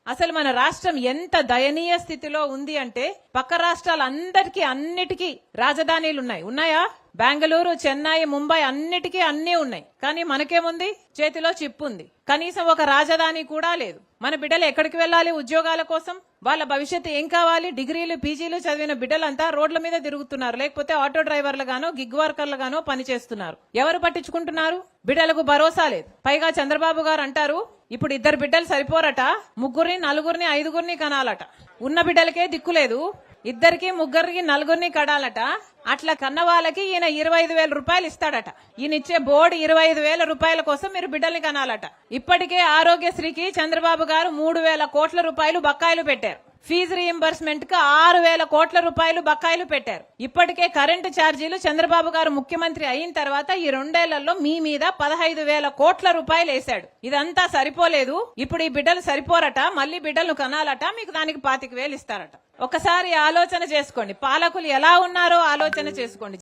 అసలు మన రాష్ట్రం ఎంత దయనీయ స్థితిలో ఉంది అంటే పక్క రాష్ట్రాలందరికీ అన్నిటికీ రాజధానీలు ఉన్నాయా? బెంగళూరు, చెన్నై, ముంబై అన్నిటికీ అన్నీ ఉన్నాయి. కానీ మనకేముంది? చేతిలో చిప్పు ఉంది. కనీసం ఒక రాజధాని కూడా లేదు. మన బిడ్డలు ఎక్కడికి వెళ్ళాలి ఉద్యోగాల కోసం? వాళ్ళ భవిష్యత్తు ఏం కావాలి? డిగ్రీలు, పీజీలు చదివిన బిడ్డలంతా రోడ్ల మీద తిరుగుతున్నారు, లేకపోతే ఆటో డ్రైవర్లు గానో గిగ్ వర్కర్లు గానో పనిచేస్తున్నారు. ఎవరు పట్టించుకుంటున్నారు? బిడ్డలకు భరోసా లేదు. పైగా చంద్రబాబు గారు అంటారు ఇప్పుడు 2 బిడ్డలు సరిపోరట, 3, 4, 5 కనాలట. ఉన్న బిడ్డలకే దిక్కులేదు, 2, 3, 4 కడాలట. అట్లా కన్న వాళ్ళకి ఈయన 25,000 రూపాయలు ఇస్తాడట. ఈయన ఇచ్చే బోర్డు 25,000 రూపాయల కోసం మీరు బిడ్డల్ని కనాలట. ఇప్పటికే ఆరోగ్యశ్రీకి చంద్రబాబు గారు 3,000 కోట్ల రూపాయలు బకాయిలు పెట్టారు. ఫీజు రీయింబర్స్మెంట్ కు 6,000 కోట్ల రూపాయలు బకాయిలు పెట్టారు. ఇప్పటికే కరెంటు ఛార్జీలు చంద్రబాబు గారు ముఖ్యమంత్రి అయిన తర్వాత ఈ 2 ఏళ్లలో మీ మీద 15,000 కోట్ల రూపాయలు వేశాడు. ఇదంతా సరిపోలేదు, ఇప్పుడు ఈ బిడ్డలు సరిపోరట, మళ్ళీ బిడ్డలను కనాలట, మీకు దానికి 25,000 ఇస్తారట. ఒకసారి ఆలోచన చేసుకోండి, పాలకులు ఎలా ఉన్నారో ఆలోచన చేసుకోండి.